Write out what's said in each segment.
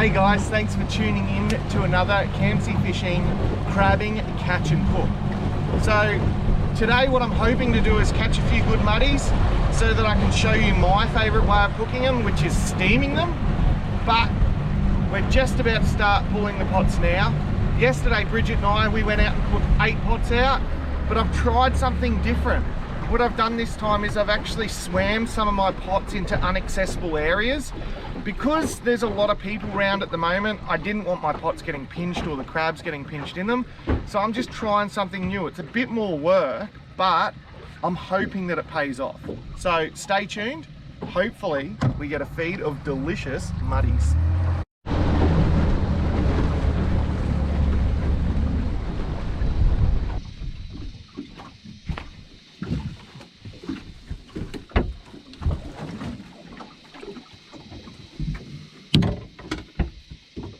Hey guys, thanks for tuning in to another Campsie Fishing crabbing catch and cook. So today what I'm hoping to do is catch a few good muddies so that I can show you my favourite way of cooking them, which is steaming them. But we're just about to start pulling the pots now. Yesterday Bridget and I, we went out and put 8 pots out, but I've tried something different. What I've done this time is I've actually swam some of my pots into inaccessible areas. Because there's a lot of people around at the moment, I didn't want my pots getting pinched or the crabs getting pinched in them. So I'm just trying something new. It's a bit more work, but I'm hoping that it pays off. So stay tuned. Hopefully we get a feed of delicious muddies.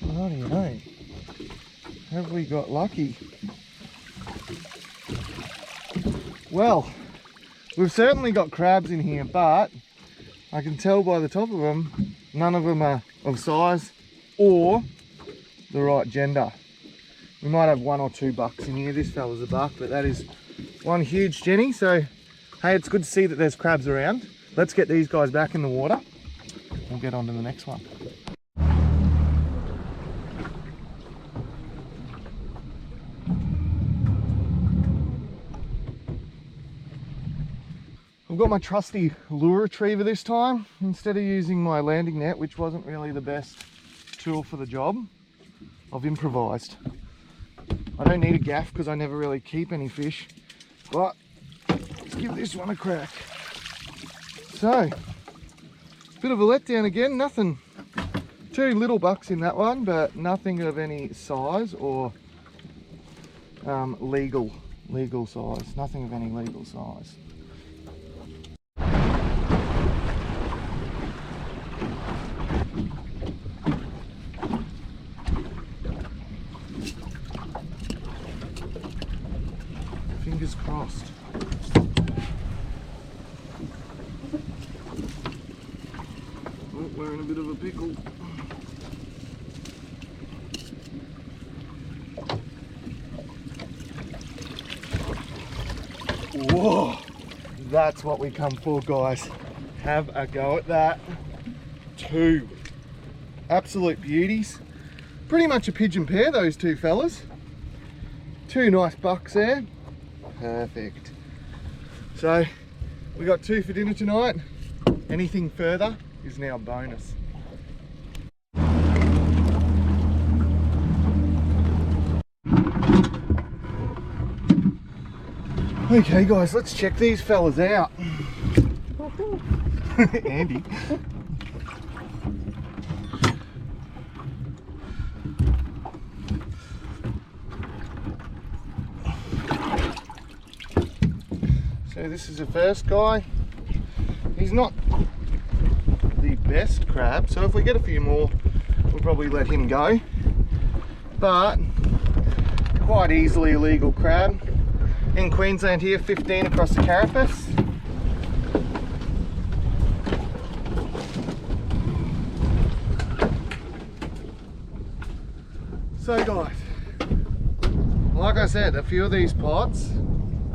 Rightio. Have we got lucky? Well, we've certainly got crabs in here, but I can tell by the top of them, none of them are of size or the right gender. We might have 1 or 2 bucks in here. This fella's a buck, but that is one huge Jenny. So, hey, it's good to see that there's crabs around. Let's get these guys back in the water. We'll get on to the next one. I've got my trusty lure retriever this time. Instead of using my landing net, which wasn't really the best tool for the job, I've improvised. I don't need a gaff because I never really keep any fish, but let's give this one a crack. So, bit of a letdown again, nothing, 2 little bucks in that one, but nothing of any size or legal size, nothing of any legal size. Fingers crossed. Oh, we're in a bit of a pickle. Whoa, that's what we come for, guys. Have a go at that. 2 absolute beauties. Pretty much a pigeon pair, those 2 fellas. 2 nice bucks there. Perfect. So we got 2 for dinner tonight. Anything further is now bonus. Okay guys, let's check these fellas out. Andy. So this is the first guy. He's not the best crab, so if we get a few more, we'll probably let him go. But quite easily a legal crab. In Queensland here, 15 across the carapace. So guys, like I said, a few of these pots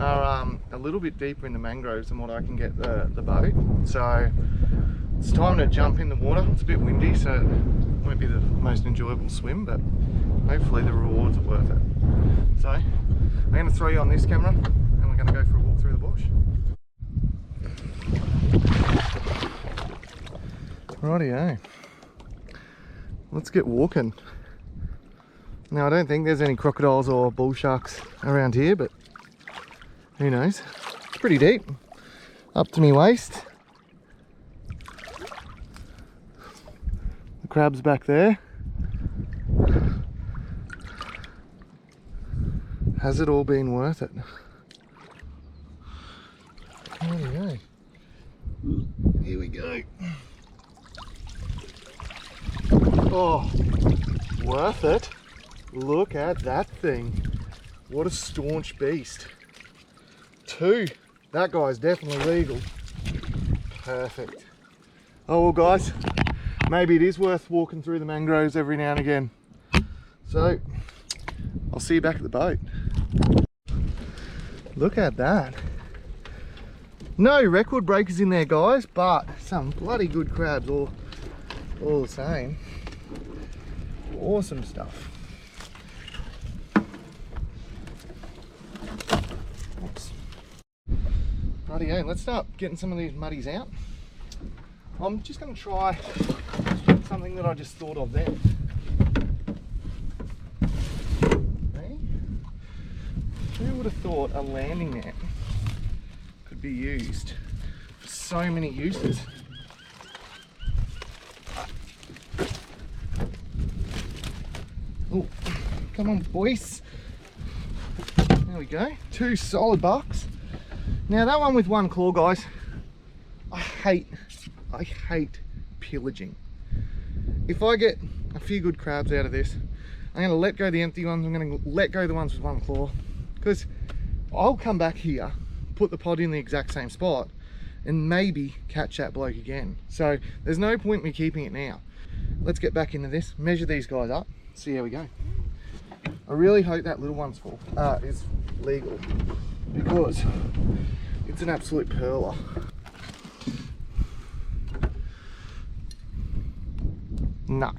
are a little bit deeper in the mangroves than what I can get the boat. So it's time to jump in the water. It's a bit windy, so it won't be the most enjoyable swim, but hopefully the rewards are worth it. So I'm going to throw you on this camera and we're going to go for a walk through the bush. Rightio. Let's get walking. Now I don't think there's any crocodiles or bull sharks around here, but who knows? It's pretty deep, up to me waist. The crab's back there. Has it all been worth it? There we go. Here we go. Oh, worth it. Look at that thing. What a staunch beast. 2. That guy's definitely legal. Perfect. Oh well guys, maybe it is worth walking through the mangroves every now and again. So I'll see you back at the boat. Look at that. No record breakers in there, guys, but some bloody good crabs all the same. Awesome stuff. Oops. Rightio, let's start getting some of these muddies out. I'm just going to try something that I just thought of then. Who would have thought a landing net could be used for so many uses? Oh, come on, boys. There we go. 2 solid bucks. Now that one with 1 claw, guys, I hate pillaging. If I get a few good crabs out of this, I'm going to let go the empty ones. I'm going to let go the ones with 1 claw, because I'll come back here, put the pod in the exact same spot, and maybe catch that bloke again. So there's no point me keeping it now. Let's get back into this, measure these guys up, see how we go. I really hope that little one's full, is legal, because it's an absolute pearler. No.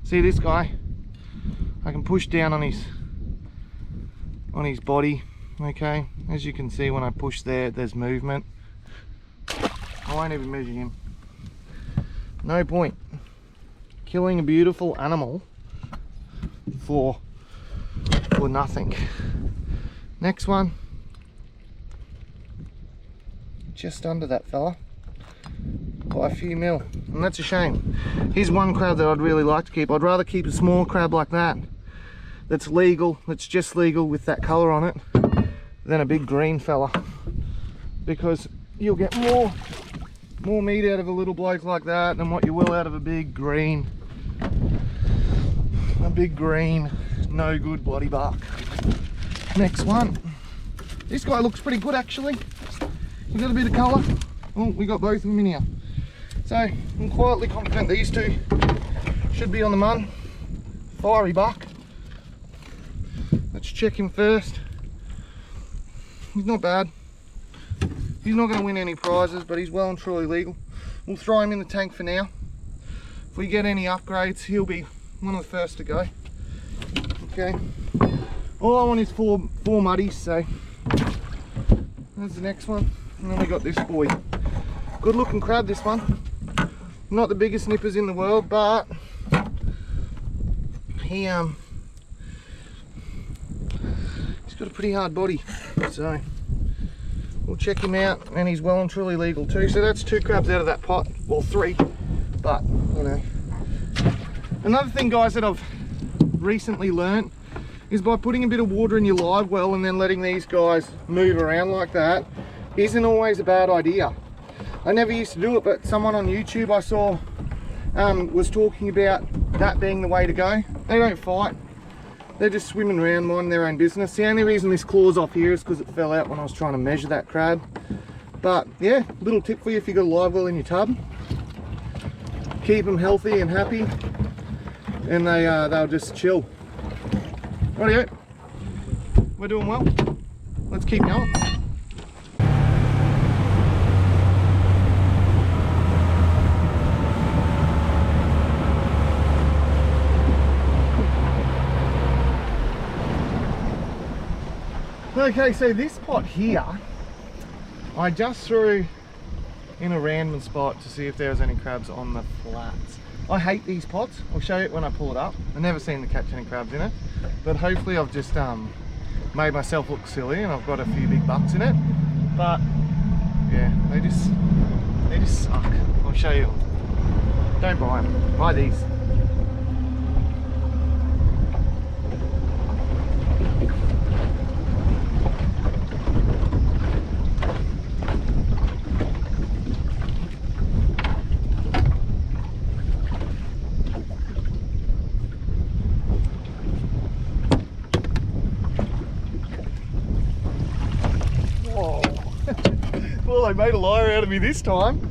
See this guy? I can push down on his body. Okay, as you can see, when I push there, there's movement. I won't even measure him. No point killing a beautiful animal for nothing. Next one, just under that fella by a few mil, and that's a shame. Here's one crab that I'd really like to keep. I'd rather keep a small crab like that, that's legal, that's just legal with that colour on it, than a big green fella, because you'll get more meat out of a little bloke like that than what you will out of a big green no good bloody bark. Next one, this guy looks pretty good actually. He's got a bit of colour. Oh, we got both of them in here, so I'm quietly confident these two should be on the mun. Fiery buck. Let's check him first. He's not bad. He's not going to win any prizes, but he's well and truly legal. We'll throw him in the tank for now. If we get any upgrades, he'll be one of the first to go. Okay. All I want is four muddies, so there's the next one. And then we got this boy. Good looking crab, this one. Not the biggest nippers in the world, but he's got a pretty hard body, so we'll check him out, and he's well and truly legal too. So that's 2 crabs out of that pot, well 3, but you know. Another thing, guys, that I've recently learnt is by putting a bit of water in your live well and then letting these guys move around like that isn't always a bad idea. I never used to do it, but someone on YouTube I saw was talking about that being the way to go. They don't fight. They're just swimming around, minding their own business. The only reason this claw's off here is because it fell out when I was trying to measure that crab. But yeah, little tip for you if you've got a live well in your tub. Keep them healthy and happy, and they'll just chill. Rightio, we're doing well. Let's keep going. Okay, so this pot here, I just threw in a random spot to see if there was any crabs on the flats. I hate these pots. I'll show you it when I pull it up. I've never seen to catch any crabs in it, but hopefully I've just made myself look silly and I've got a few big bucks in it. But yeah, they just suck. I'll show you. Don't buy them. Buy these. Well, they made a liar out of me this time.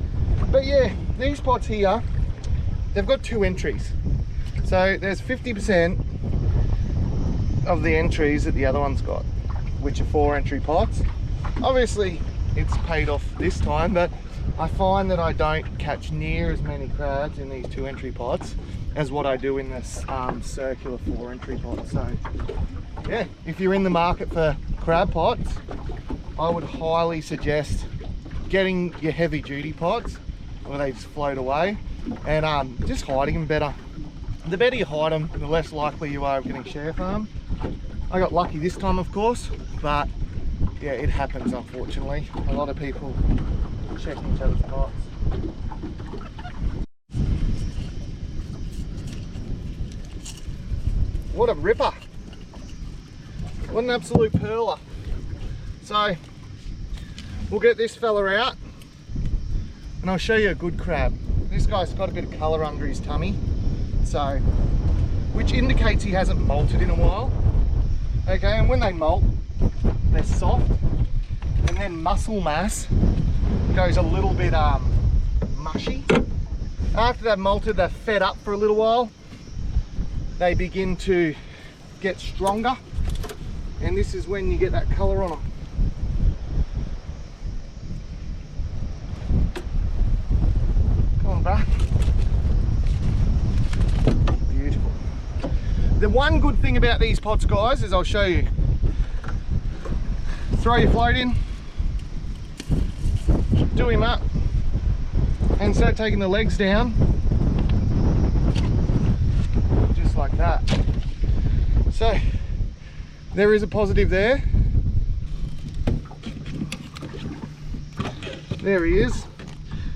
But yeah, these pots here, they've got 2 entries. So there's 50% of the entries that the other one's got, which are 4 entry pots. Obviously it's paid off this time, but I find that I don't catch near as many crabs in these 2 entry pots as what I do in this circular 4 entry pot. So yeah, if you're in the market for crab pots, I would highly suggest getting your heavy duty pots where they just float away, and just hiding them better. The better you hide them, the less likely you are of getting share farm. I got lucky this time, of course, but yeah, it happens unfortunately. A lot of people check each other's pots. What a ripper! What an absolute pearler. So we'll get this fella out and I'll show you a good crab. This guy's got a bit of colour under his tummy, so which indicates he hasn't molted in a while. Okay, and when they molt, they're soft, and then muscle mass goes a little bit mushy. After they've molted, they're fed up for a little while, they begin to get stronger, and this is when you get that colour on them. Come on, bruh. Beautiful. The one good thing about these pots, guys, is I'll show you. Throw your float in, do him up, and start taking the legs down, just like that. So there is a positive there. There he is.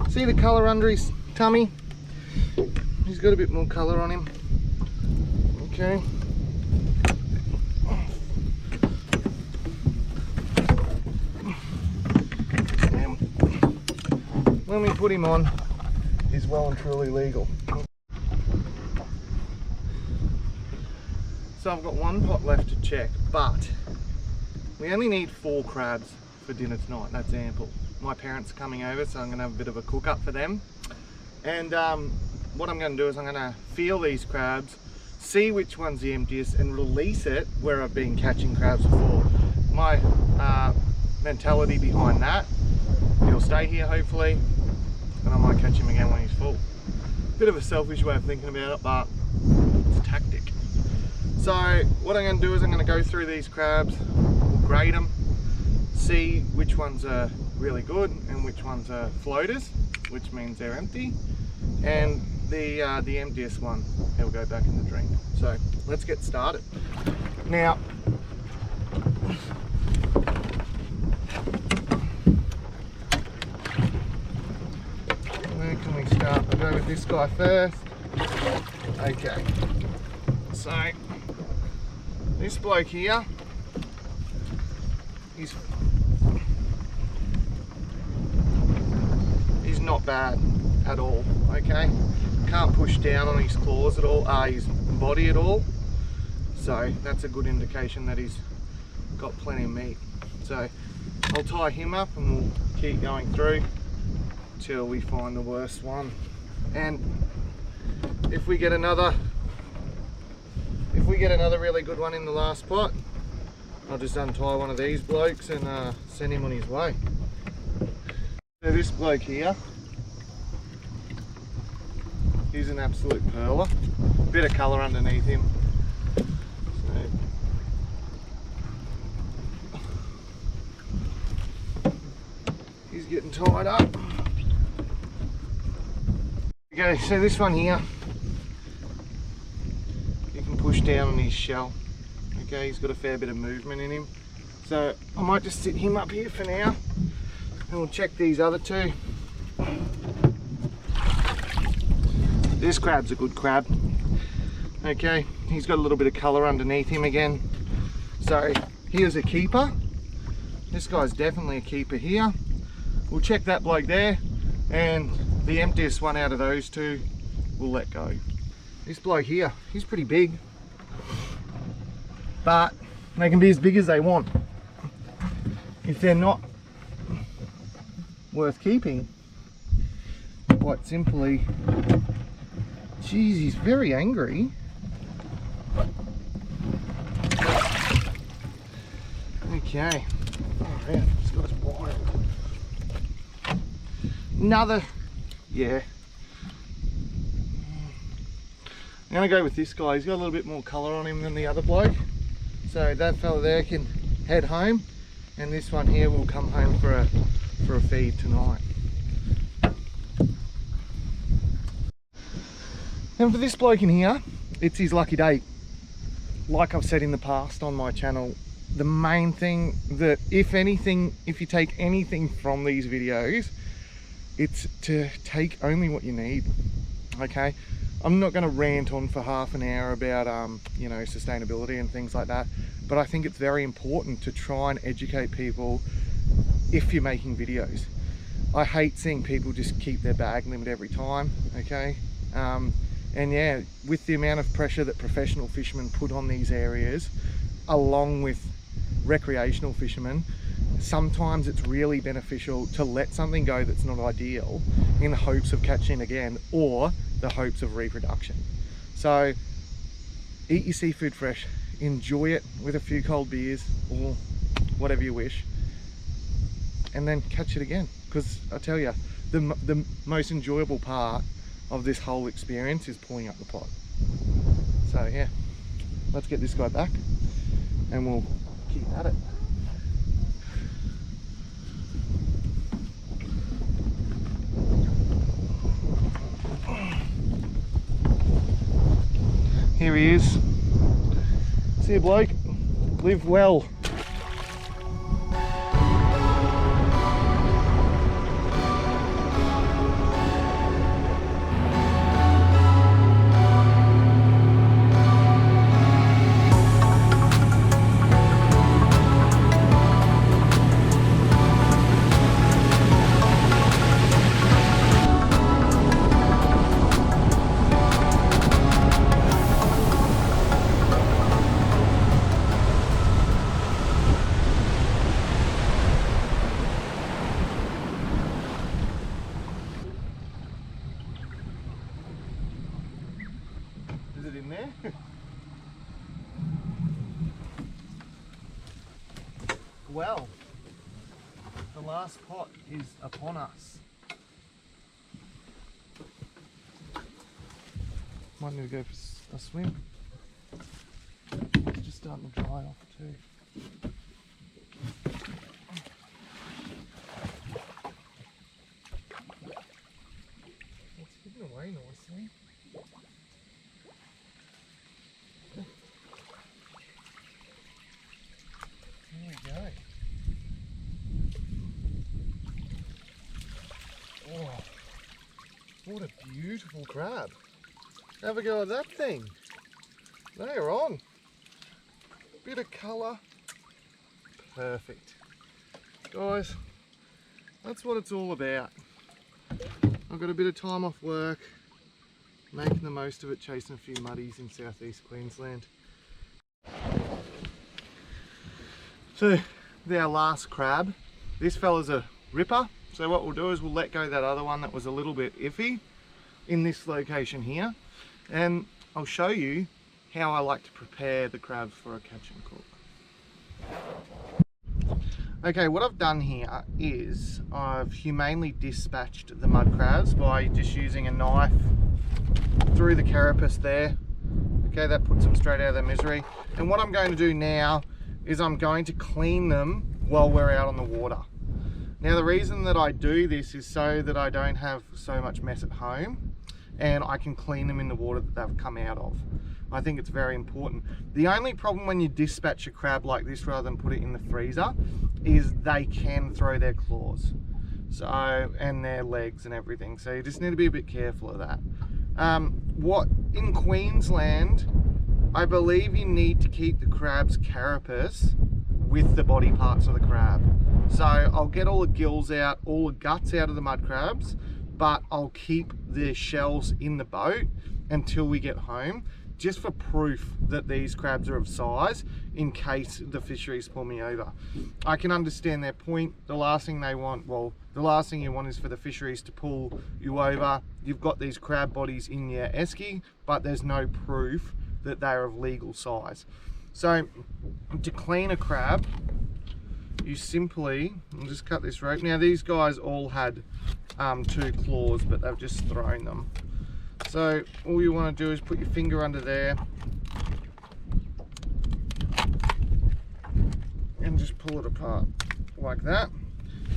See the colour under his tummy? He's got a bit more colour on him. Okay. And when we put him on, he's well and truly legal. So I've got 1 pot left to check, but we only need 4 crabs for dinner tonight. That's ample. My parents are coming over, so I'm going to have a bit of a cook up for them. And what I'm going to do is I'm going to feel these crabs, see which one's the emptiest, and release it where I've been catching crabs before. My mentality behind that, he'll stay here hopefully, and I might catch him again when he's full. Bit of a selfish way of thinking about it, but it's a tactic. So what I'm going to do is I'm going to go through these crabs, we'll grade them, see which ones are really good and which ones are floaters, which means they're empty, and the emptiest one, he'll go back in the drink. So let's get started. Now, where can we start? I'll go with this guy first. Okay, so this bloke here, he's not bad at all. Okay, can't push down on his claws at all, his body at all, so that's a good indication that he's got plenty of meat. So I'll tie him up and we'll keep going through till we find the worst one. And if we get another really good one in the last pot, I'll just untie one of these blokes and send him on his way. So this bloke here, he's an absolute pearler. Bit of colour underneath him. So he's getting tied up. Okay, so this one here, you can push down on his shell. Okay, he's got a fair bit of movement in him. So I might just sit him up here for now, and we'll check these other 2. This crab's a good crab. Okay, he's got a little bit of colour underneath him again. So here's a keeper. This guy's definitely a keeper here. We'll check that bloke there, and the emptiest one out of those 2 we'll let go. This bloke here, he's pretty big, but they can be as big as they want. If they're not worth keeping, quite simply Jeez, he's very angry. Okay. Oh man, this guy's wild. Another, yeah. I'm gonna go with this guy. He's got a little bit more colour on him than the other bloke. So that fella there can head home, and this one here will come home for a feed tonight. And for this bloke in here, it's his lucky day. Like I've said in the past on my channel, the main thing that, if anything, if you take anything from these videos, it's to take only what you need, okay? I'm not going to rant on for half an hour about, you know, sustainability and things like that, but I think it's very important to try and educate people if you're making videos. I hate seeing people just keep their bag limit every time, okay? And yeah, with the amount of pressure that professional fishermen put on these areas, along with recreational fishermen, sometimes it's really beneficial to let something go that's not ideal in the hopes of catching again, or the hopes of reproduction. So eat your seafood fresh, enjoy it with a few cold beers or whatever you wish, and then catch it again. Because I tell you, the most enjoyable part of this whole experience is pulling up the pot. So yeah, let's get this guy back and we'll keep at it. Here he is. See you, bloke. Live well. In there. Well, the last pot is upon us. Might need to go for a swim. It's just starting to dry off too. It's hidden away nicely. There we go. Oh, what a beautiful crab. Have a go at that thing. They're on. Bit of colour. Perfect. Guys, that's what it's all about. I've got a bit of time off work, making the most of it, chasing a few muddies in southeast Queensland. So, our last crab. This fella's a ripper. So what we'll do is we'll let go that other one that was a little bit iffy in this location here. And I'll show you how I like to prepare the crabs for a catch and cook. Okay, what I've done here is I've humanely dispatched the mud crabs by just using a knife through the carapace there. Okay, that puts them straight out of their misery. And what I'm going to do now is I'm going to clean them while we're out on the water. Now the reason that I do this is so that I don't have so much mess at home and I can clean them in the water that they've come out of. I think it's very important. The only problem when you dispatch a crab like this rather than put it in the freezer is they can throw their claws, so, and their legs and everything. So you just need to be a bit careful of that. What in Queensland, I believe you need to keep the crab's carapace with the body parts of the crab. So I'll get all the gills out, all the guts out of the mud crabs, but I'll keep the shells in the boat until we get home. just for proof that these crabs are of size in case the fisheries pull me over. I can understand their point. The last thing they want, well, the last thing you want is for the fisheries to pull you over. You've got these crab bodies in your esky, but there's no proof that they're of legal size. So to clean a crab, you simply, I'll just cut this rope. Now these guys all had 2 claws, but they've just thrown them. So all you want to do is put your finger under there and just pull it apart like that.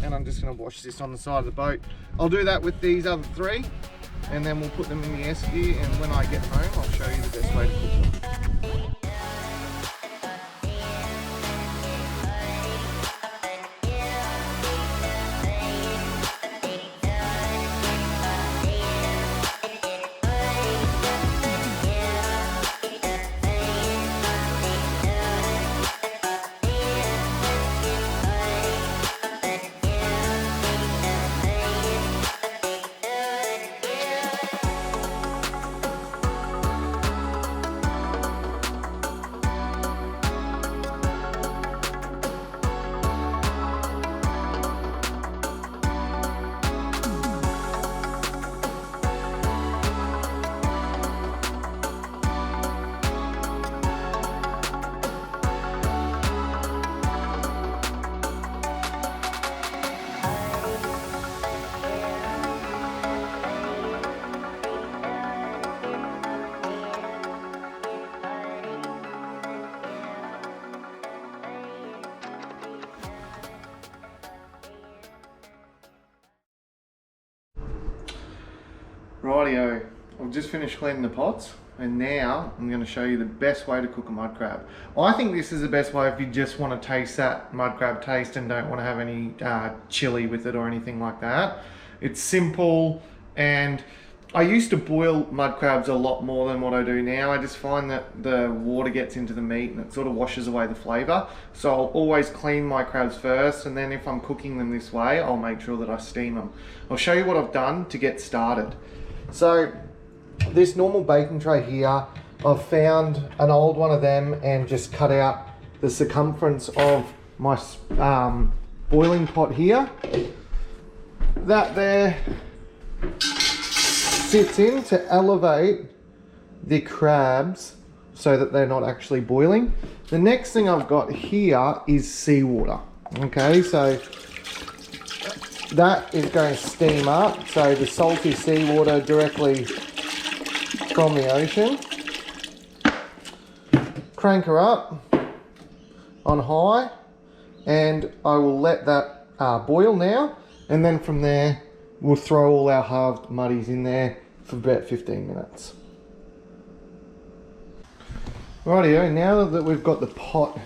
And I'm just going to wash this on the side of the boat. I'll do that with these other 3, and then we'll put them in the esky, and when I get home I'll show you the best way to cook them. Rightio, I've just finished cleaning the pots, and now I'm going to show you the best way to cook a mud crab. I think this is the best way if you just want to taste that mud crab taste and don't want to have any chili with it or anything like that. It's simple, and I used to boil mud crabs a lot more than what I do now. I just find that the water gets into the meat and it sort of washes away the flavour. So I'll always clean my crabs first, and then if I'm cooking them this way, I'll make sure that I steam them. I'll show you what I've done to get started. So this normal baking tray here, I've found an old one of them and just cut out the circumference of my boiling pot here. That there sits in to elevate the crabs so that they're not actually boiling. The next thing I've got here is seawater. Okay, so that is going to steam up, so the salty seawater directly from the ocean. Crank her up on high, and I will let that boil now, and then from there we'll throw all our halved muddies in there for about 15 minutes. Rightio, now that we've got the pot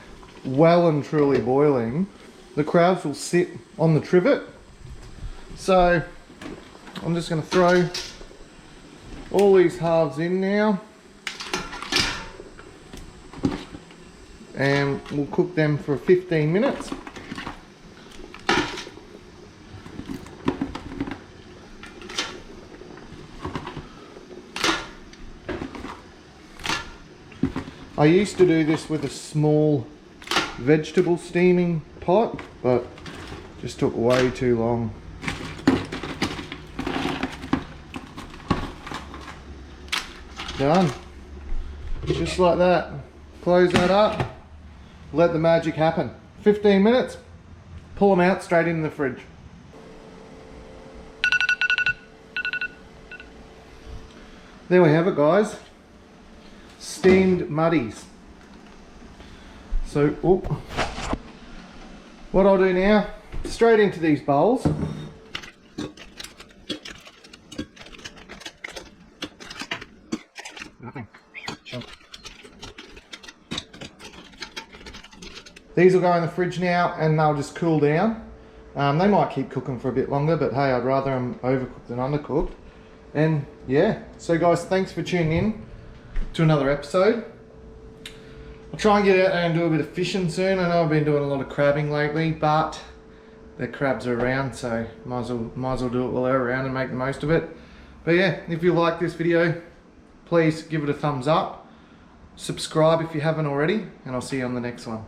well and truly boiling, the crabs will sit on the trivet. So I'm just going to throw all these halves in now, and we'll cook them for 15 minutes. I used to do this with a small vegetable steaming pot, but just took way too long. Done. Just like that. Close that up. Let the magic happen. 15 minutes. Pull them out straight into the fridge. There we have it, guys. Steamed muddies. So, what I'll do now, straight into these bowls. These will go in the fridge now and they'll just cool down. They might keep cooking for a bit longer, but hey, I'd rather them overcooked than undercooked. And yeah, so guys, thanks for tuning in to another episode. I'll try and get out there and do a bit of fishing soon. I know I've been doing a lot of crabbing lately, but the crabs are around, so might as well do it while they're around and make the most of it. But yeah, if you like this video, please give it a thumbs up. subscribe if you haven't already, and I'll see you on the next one.